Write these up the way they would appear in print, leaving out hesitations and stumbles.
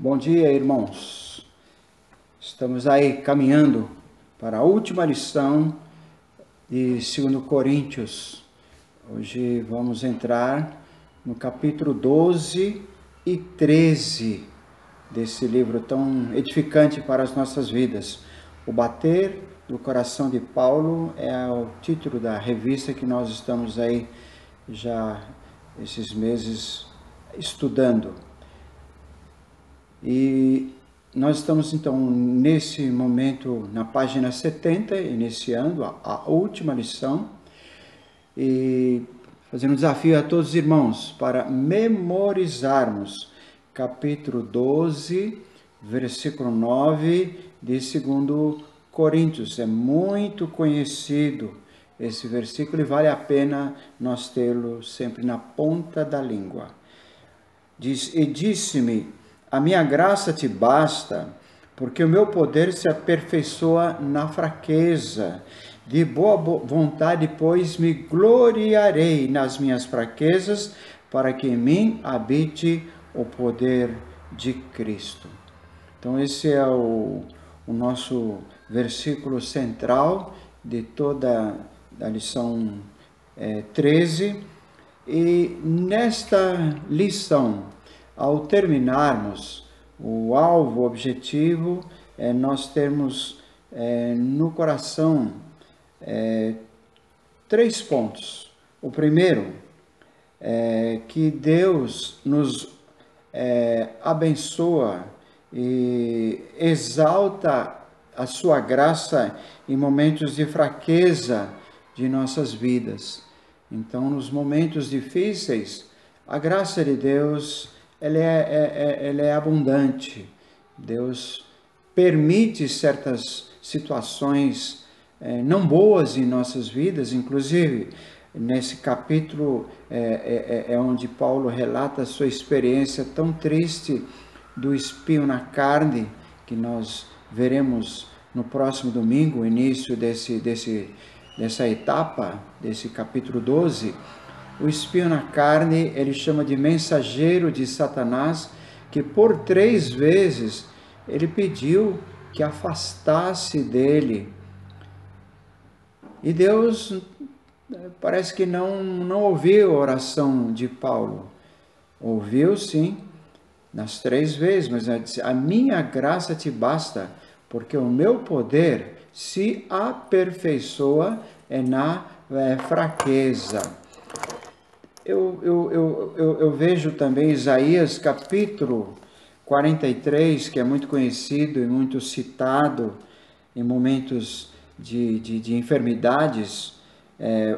Bom dia, irmãos. Estamos aí caminhando para a última lição de 2 Coríntios. Hoje vamos entrar no capítulo 12 e 13 desse livro tão edificante para as nossas vidas. O Bater do Coração de Paulo é o título da revista que nós estamos aí já esses meses estudando. E nós estamos então nesse momento na página 70, iniciando a última lição e fazendo um desafio a todos os irmãos para memorizarmos capítulo 12, versículo 9 de 2 Coríntios. É muito conhecido esse versículo e vale a pena nós tê-lo sempre na ponta da língua. Diz: "E disse-me, a minha graça te basta, porque o meu poder se aperfeiçoa na fraqueza. De boa vontade, pois, me gloriarei nas minhas fraquezas, para que em mim habite o poder de Cristo." Então, esse é o nosso versículo central de toda a lição 13. E nesta lição, ao terminarmos, o alvo, o objetivo é nós termos no coração 3 pontos. O primeiro é que Deus nos abençoa e exalta a sua graça em momentos de fraqueza de nossas vidas. Então, nos momentos difíceis, a graça de Deus ela é abundante. Deus permite certas situações não boas em nossas vidas, inclusive nesse capítulo é onde Paulo relata a sua experiência tão triste do espinho na carne, que nós veremos no próximo domingo, o início dessa etapa, desse capítulo 12. O espinho na carne, ele chama de mensageiro de Satanás, que por 3 vezes ele pediu que afastasse dele. E Deus parece que não ouviu a oração de Paulo. Ouviu sim, nas 3 vezes, mas ele disse: "A minha graça te basta, porque o meu poder se aperfeiçoa na fraqueza." Eu vejo também Isaías capítulo 43, que é muito conhecido e muito citado em momentos de enfermidades.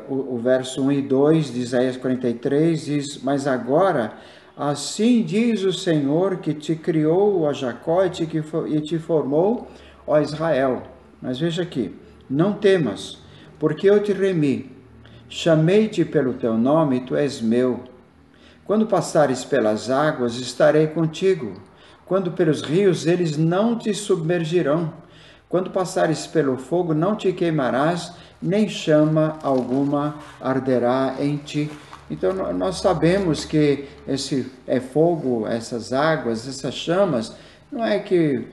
O verso 1 e 2 de Isaías 43 diz: "Mas agora, assim diz o Senhor que te criou, ó Jacó, e te formou, ó Israel." Mas veja aqui: "Não temas, porque eu te remi. Chamei-te pelo teu nome, tu és meu. Quando passares pelas águas, estarei contigo. Quando pelos rios, eles não te submergirão. Quando passares pelo fogo, não te queimarás, nem chama alguma arderá em ti." Então, nós sabemos que esse fogo, essas águas, essas chamas, não é que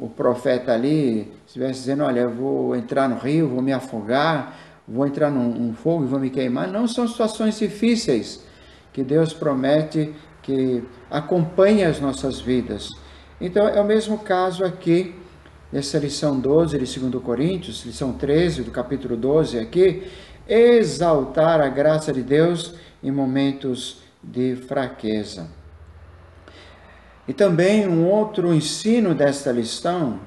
o profeta ali estivesse dizendo: "Olha, eu vou entrar no rio, vou me afogar, vou entrar num fogo e vou me queimar." Não, são situações difíceis que Deus promete que acompanhe as nossas vidas. Então, é o mesmo caso aqui, nessa lição 12 de 2 Coríntios, lição 13 do capítulo 12 aqui: exaltar a graça de Deus em momentos de fraqueza. E também um outro ensino desta lição,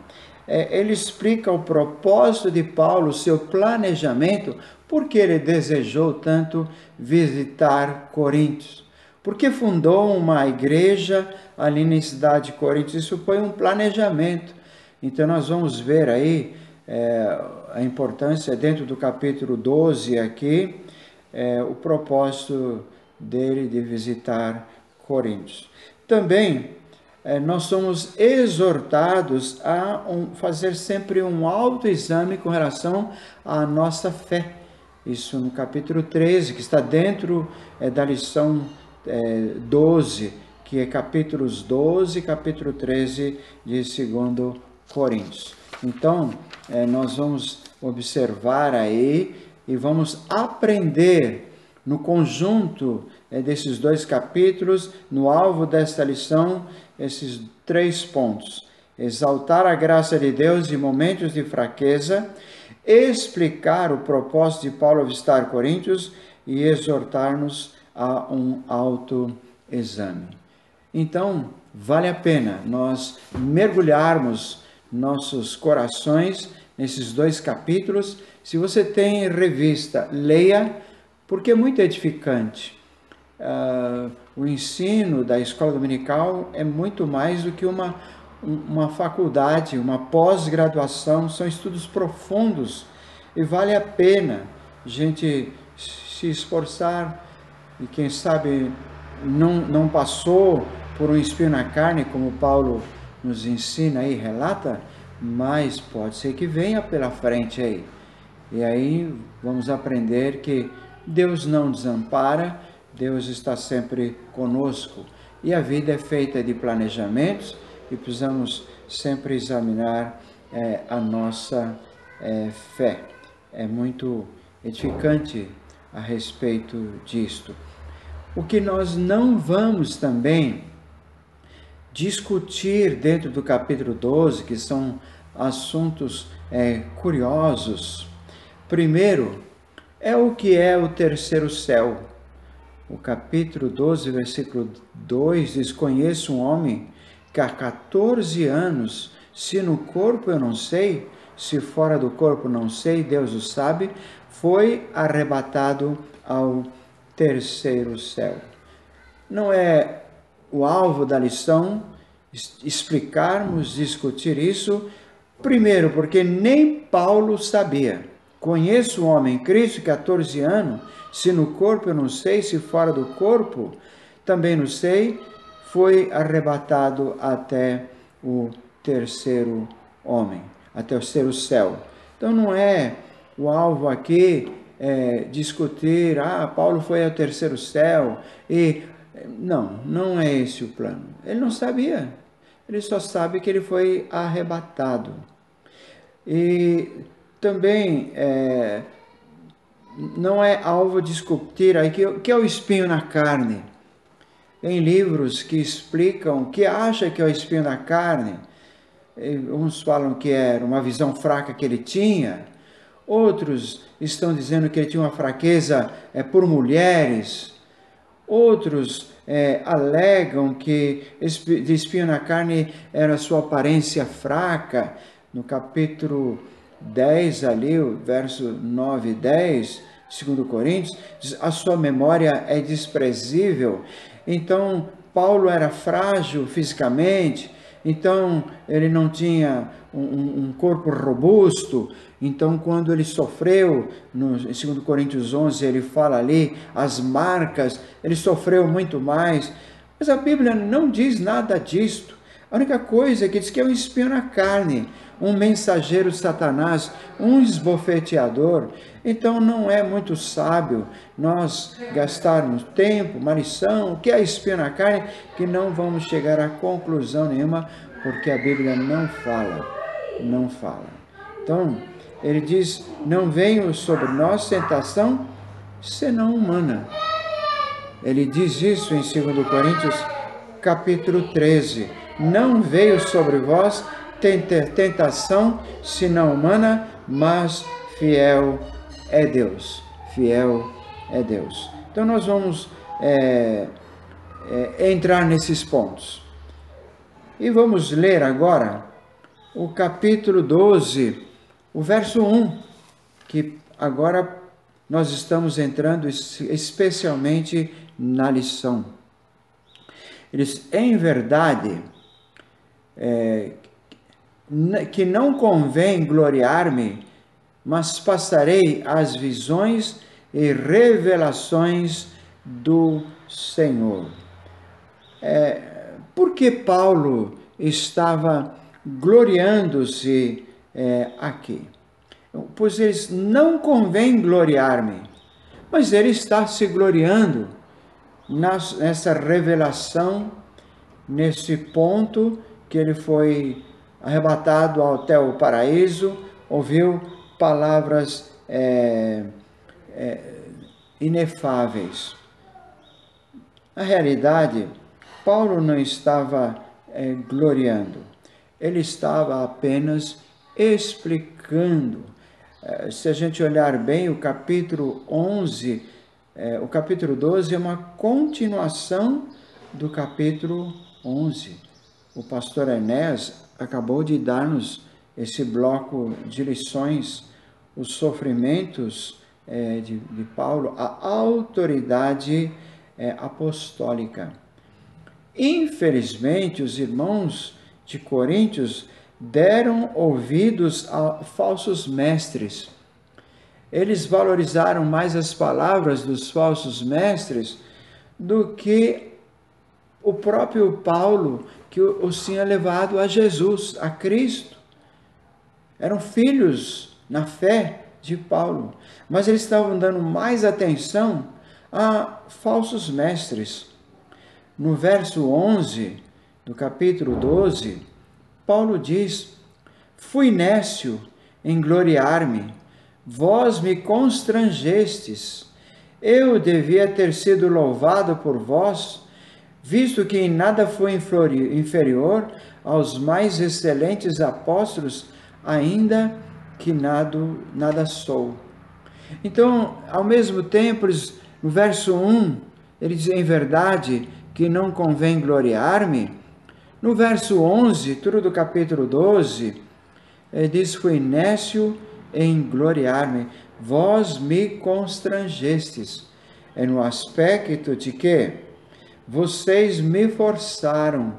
ele explica o propósito de Paulo, o seu planejamento, porque ele desejou tanto visitar Coríntios. Porque fundou uma igreja ali na cidade de Coríntios. Isso foi um planejamento. Então nós vamos ver aí a importância dentro do capítulo 12 aqui, o propósito dele de visitar Coríntios. Também nós somos exortados a fazer sempre um autoexame com relação à nossa fé. Isso no capítulo 13, que está dentro da lição 12, que é capítulos 12 e capítulo 13 de 2 Coríntios. Então, nós vamos observar aí e vamos aprender no conjunto desses dois capítulos, no alvo desta lição, esses 3 pontos. Exaltar a graça de Deus em momentos de fraqueza, explicar o propósito de Paulo visitar Coríntios e exortar-nos a um autoexame. Então, vale a pena nós mergulharmos nossos corações nesses 2 capítulos. Se você tem revista, leia, porque é muito edificante. O ensino da escola dominical é muito mais do que uma faculdade, uma pós-graduação, são estudos profundos e vale a pena a gente se esforçar e quem sabe não passou por um espinho na carne, como Paulo nos ensina e relata, mas pode ser que venha pela frente aí. E aí vamos aprender que Deus não desampara, Deus está sempre conosco. E a vida é feita de planejamentos e precisamos sempre examinar a nossa fé. É muito edificante a respeito disto. O que nós não vamos também discutir dentro do capítulo 12, que são assuntos curiosos. Primeiro, é o que é o terceiro céu. O capítulo 12, versículo 2 diz: conheço um homem que há 14 anos, se no corpo eu não sei, se fora do corpo não sei, Deus o sabe, foi arrebatado ao terceiro céu. Não é o alvo da lição explicarmos, discutir isso, primeiro porque nem Paulo sabia. Conheço um homem, Cristo, 14 anos, se no corpo eu não sei, se fora do corpo também não sei, foi arrebatado até o terceiro homem, até o terceiro céu. Então não é o alvo aqui discutir, Paulo foi ao terceiro céu, e não é esse o plano. Ele não sabia, ele só sabe que ele foi arrebatado. E também não é alvo discutir aí que é o espinho na carne. Tem livros que explicam que acha que é o espinho na carne. Uns falam que era uma visão fraca que ele tinha, outros estão dizendo que ele tinha uma fraqueza por mulheres, outros alegam que de espinho na carne era a sua aparência fraca. No capítulo 10 ali, o verso 9 e 10, 2 Coríntios, diz, a sua memória é desprezível. Então, Paulo era frágil fisicamente, então ele não tinha um corpo robusto. Então, quando ele sofreu, em 2 Coríntios 11, ele fala ali, as marcas, ele sofreu muito mais. Mas a Bíblia não diz nada disto. A única coisa é que diz que é um espinho na carne, um mensageiro de Satanás, um esbofeteador. Então não é muito sábio nós gastarmos tempo, uma lição, que é espinho na carne, que não vamos chegar a conclusão nenhuma, porque a Bíblia não fala. Então, ele diz, não venha sobre nós tentação senão humana. Ele diz isso em 2 Coríntios, capítulo 13. Não veio sobre vós tentação senão humana, mas fiel é Deus. Fiel é Deus. Então nós vamos entrar nesses pontos. E vamos ler agora o capítulo 12, o verso 1, que agora nós estamos entrando especialmente na lição. Ele diz, em verdade, que não convém gloriar-me, mas passarei as visões e revelações do Senhor. Por que Paulo estava gloriando-se aqui? Pois eles não convém gloriar-me, mas ele está se gloriando nessa revelação nesse ponto que ele foi arrebatado até o paraíso, ouviu palavras inefáveis. Na realidade, Paulo não estava gloriando, ele estava apenas explicando. Se a gente olhar bem, o capítulo 11, o capítulo 12 é uma continuação do capítulo 11. O pastor Enéas acabou de dar-nos esse bloco de lições, os sofrimentos de Paulo, a autoridade apostólica. Infelizmente, os irmãos de Coríntios deram ouvidos a falsos mestres. Eles valorizaram mais as palavras dos falsos mestres do que o próprio Paulo, que os tinha levado a Jesus, a Cristo. Eram filhos na fé de Paulo, mas eles estavam dando mais atenção a falsos mestres. No verso 11 do capítulo 12, Paulo diz: fui nécio em gloriar-me, vós me constrangestes. Eu devia ter sido louvado por vós, visto que em nada fui inferior aos mais excelentes apóstolos, ainda que nada sou. Então, ao mesmo tempo, no verso 1, ele diz: em verdade que não convém gloriar-me. No verso 11, tudo do capítulo 12, ele diz: fui nécio em gloriar-me, vós me constrangestes. É no aspecto de que vocês me forçaram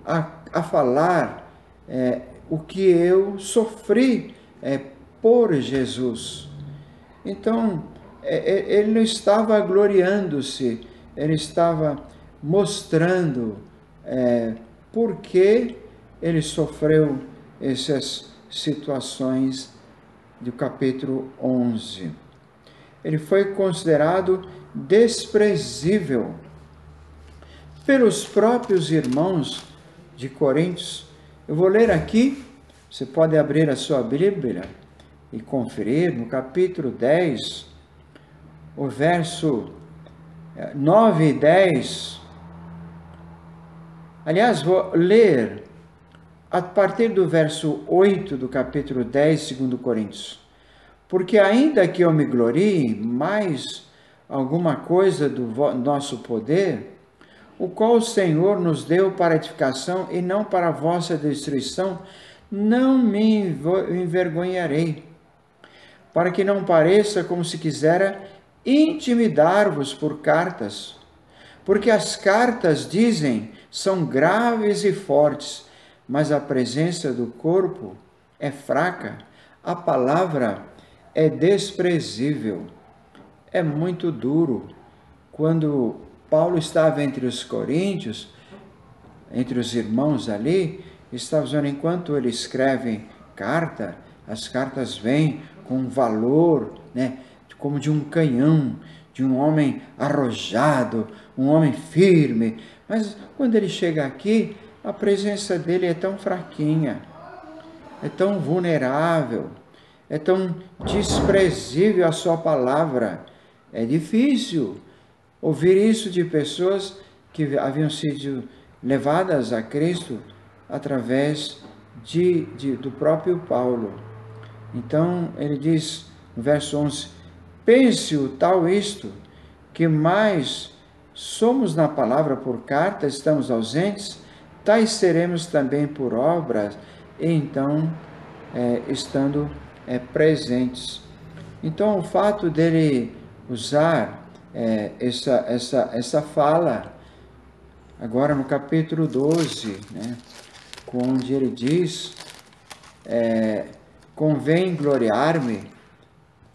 a falar o que eu sofri por Jesus. Então, ele não estava gloriando-se, ele estava mostrando por que ele sofreu essas situações do capítulo 11. Ele foi considerado desprezível pelos próprios irmãos de Coríntios. Eu vou ler aqui, você pode abrir a sua Bíblia e conferir no capítulo 10, o verso 9 e 10. Aliás, vou ler a partir do verso 8 do capítulo 10, 2 Coríntios. Porque ainda que eu me glorie mais alguma coisa do nosso poder, o qual o Senhor nos deu para edificação e não para a vossa destruição, não me envergonharei, para que não pareça como se quisera intimidar-vos por cartas. Porque as cartas, dizem, são graves e fortes, mas a presença do corpo é fraca, a palavra é desprezível. É muito duro. Quando Paulo estava entre os coríntios, entre os irmãos ali, estava dizendo, enquanto ele escreve carta, as cartas vêm com valor, como de um canhão, de um homem arrojado, um homem firme. Mas quando ele chega aqui, a presença dele é tão fraquinha, é tão vulnerável, é tão desprezível a sua palavra. É difícil ouvir isso de pessoas que haviam sido levadas a Cristo através do próprio Paulo. Então, ele diz no verso 11, pense o tal isto, que mais somos na palavra por carta, estamos ausentes, tais seremos também por obras, e então, estando presentes. Então, o fato dele usar essa fala, agora no capítulo 12, onde ele diz, convém gloriar-me,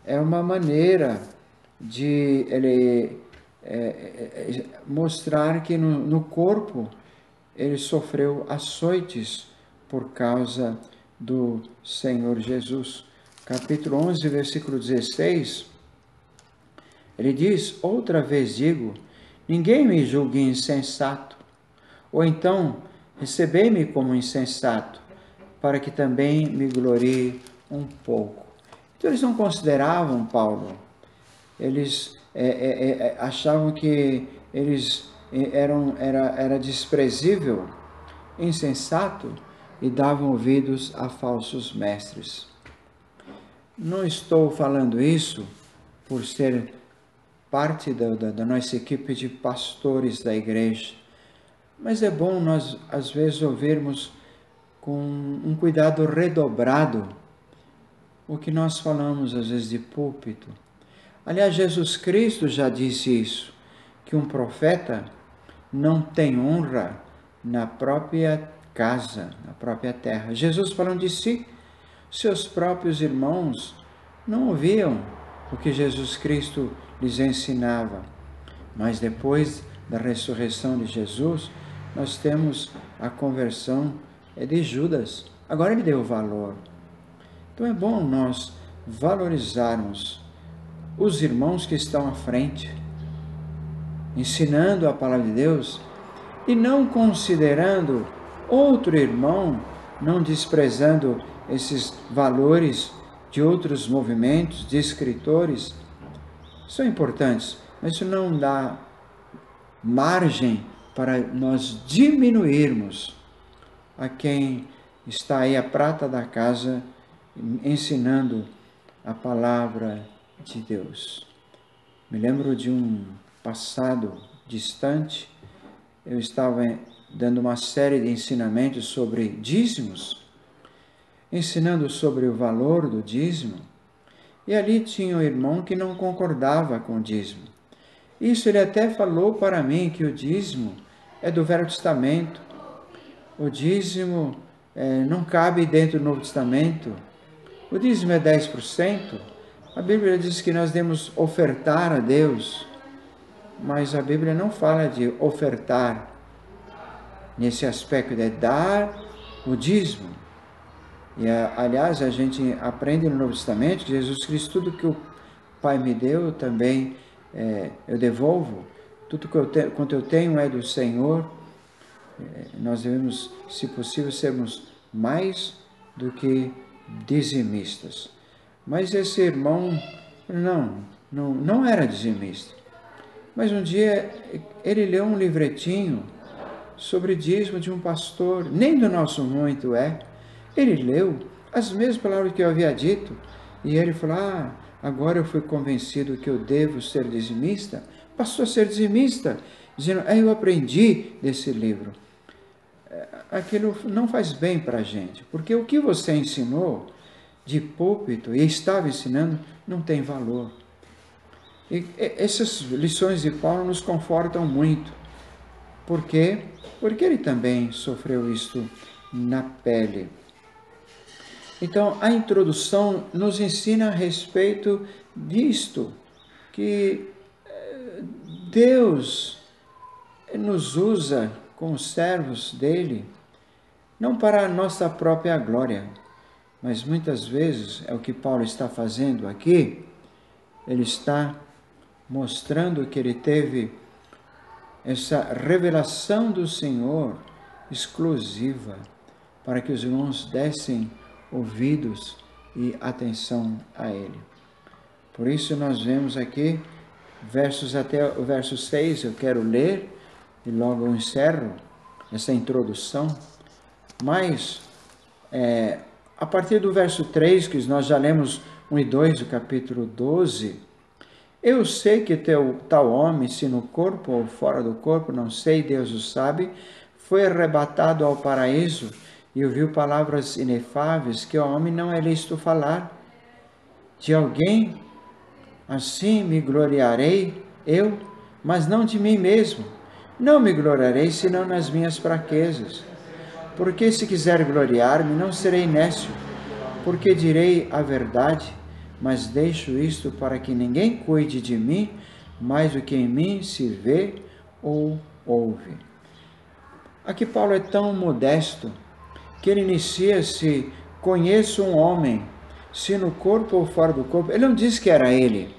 é uma maneira de ele mostrar que no corpo ele sofreu açoites por causa do Senhor Jesus. Capítulo 11, versículo 16, ele diz, outra vez digo, ninguém me julgue insensato, Ou então, recebei-me como insensato, para que também me glorie um pouco. Então eles não consideravam Paulo, eles achavam que eles era desprezível, insensato, e davam ouvidos a falsos mestres. Não estou falando isso por ser parte da nossa equipe de pastores da igreja, mas é bom nós, às vezes, ouvirmos com um cuidado redobrado o que nós falamos, às vezes, de púlpito. Aliás, Jesus Cristo já disse isso, que um profeta não tem honra na própria casa, na própria terra. Jesus falando de si, seus próprios irmãos não ouviam o que Jesus Cristo lhes ensinava. Mas depois da ressurreição de Jesus, nós temos a conversão de Judas. Agora ele deu valor. Então é bom nós valorizarmos os irmãos que estão à frente, ensinando a palavra de Deus e não considerando outro irmão, não desprezando esses valores de outros movimentos, de escritores. São importantes, mas isso não dá margem para nós diminuirmos a quem está aí a prata da casa ensinando a palavra de Deus. Me lembro de um passado distante, eu estava dando uma série de ensinamentos sobre dízimos, ensinando sobre o valor do dízimo, e ali tinha um irmão que não concordava com o dízimo. Isso ele até falou para mim, que o dízimo é do Velho Testamento, o dízimo não cabe dentro do Novo Testamento, o dízimo é 10%, a Bíblia diz que nós devemos ofertar a Deus, mas a Bíblia não fala de ofertar nesse aspecto de dar o dízimo. E, aliás, a gente aprende no Novo Testamento que Jesus Cristo, tudo que o Pai me deu, também eu devolvo. Tudo quanto eu tenho é do Senhor. Nós devemos, se possível, sermos mais do que dizimistas. Mas esse irmão não era dizimista. Mas um dia ele leu um livretinho sobre dízimo de um pastor, nem do nosso muito é. Ele leu as mesmas palavras que eu havia dito, e ele falou, agora eu fui convencido que eu devo ser dizimista, passou a ser dizimista, dizendo, eu aprendi desse livro. Aquilo não faz bem para a gente, porque o que você ensinou de púlpito e estava ensinando não tem valor. E essas lições de Paulo nos confortam muito. Por quê? Porque ele também sofreu isto na pele. Então, a introdução nos ensina a respeito disto, que Deus nos usa como servos dele, não para a nossa própria glória, mas muitas vezes é o que Paulo está fazendo aqui, ele está mostrando que ele teve essa revelação do Senhor exclusiva, para que os irmãos dessem ouvidos e atenção a ele. Por isso nós vemos aqui, versos até o verso 6, eu quero ler, e logo eu encerro essa introdução, mas a partir do verso 3, que nós já lemos 1 e 2 do capítulo 12, eu sei que tal homem, se no corpo ou fora do corpo, não sei, Deus o sabe, foi arrebatado ao paraíso e ouviu palavras inefáveis que ao homem não é lícito falar. De alguém assim me gloriarei eu, mas não de mim mesmo. Não me gloriarei senão nas minhas fraquezas. Porque se quiser gloriar-me, não serei nécio, porque direi a verdade, mas deixo isto para que ninguém cuide de mim mais do que em mim se vê ou ouve. Aqui Paulo é tão modesto que ele inicia-se, conheço um homem, se no corpo ou fora do corpo. Ele não diz que era ele,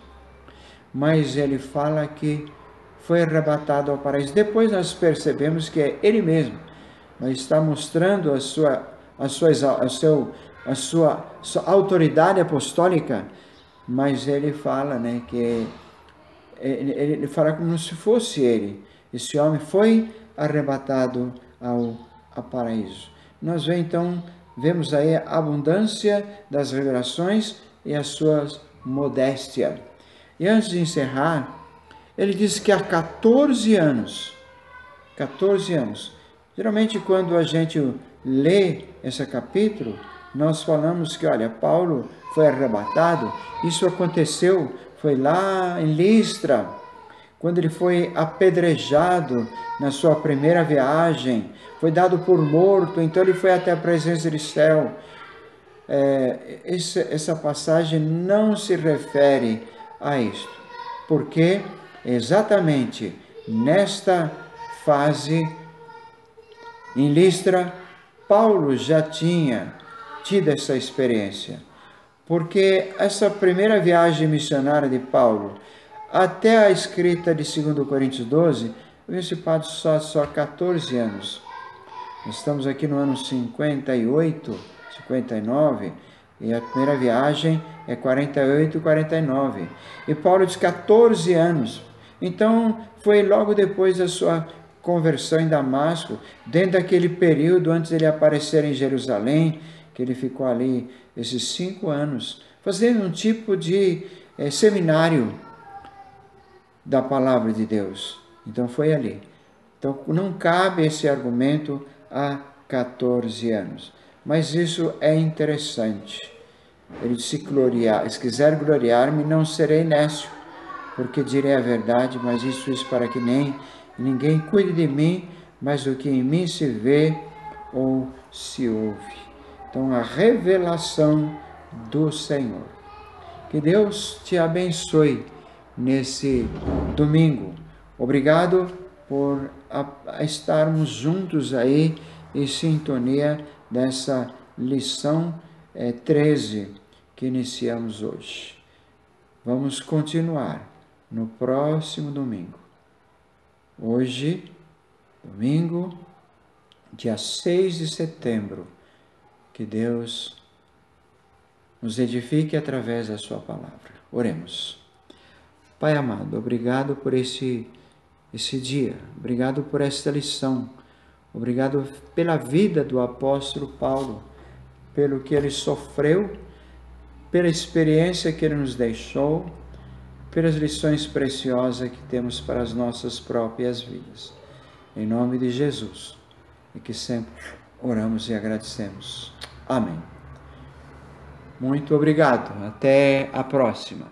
mas ele fala que foi arrebatado ao paraíso. Depois nós percebemos que é ele mesmo, mas está mostrando a sua autoridade apostólica, mas ele fala, né, que ele fala como se fosse ele. Esse homem foi arrebatado ao paraíso. Nós vemos aí a abundância das revelações e a sua modéstia. E antes de encerrar, ele diz que há 14 anos, geralmente quando a gente lê esse capítulo, nós falamos que, olha, Paulo foi arrebatado, isso aconteceu, foi lá em Listra, quando ele foi apedrejado na sua primeira viagem, foi dado por morto, então ele foi até a presença do céu. Essa passagem não se refere a isto, porque exatamente nesta fase, em Listra, Paulo já tinha tido essa experiência, porque essa primeira viagem missionária de Paulo, até a escrita de 2 Coríntios 12, havia se passado só 14 anos. Nós estamos aqui no ano 58, 59, e a primeira viagem é 48 e 49. E Paulo diz 14 anos. Então, foi logo depois da sua conversão em Damasco, dentro daquele período antes de ele aparecer em Jerusalém, que ele ficou ali esses 5 anos, fazendo um tipo de seminário da palavra de Deus. Então foi ali. Então não cabe esse argumento há 14 anos. Mas isso é interessante. Ele se gloriar, se quiser gloriar-me, não serei nécio, porque direi a verdade, mas isso para que ninguém cuide de mim, mas do que em mim se vê ou se ouve. Então a revelação do Senhor. Que Deus te abençoe nesse domingo. Obrigado por estarmos juntos aí em sintonia dessa lição 13 que iniciamos hoje. Vamos continuar no próximo domingo. Hoje, domingo, dia 6 de setembro, que Deus nos edifique através da sua palavra. Oremos. Pai amado, obrigado por esse dia, obrigado por esta lição, obrigado pela vida do apóstolo Paulo, pelo que ele sofreu, pela experiência que ele nos deixou, pelas lições preciosas que temos para as nossas próprias vidas. Em nome de Jesus, e que sempre oramos e agradecemos. Amém. Muito obrigado. Até a próxima.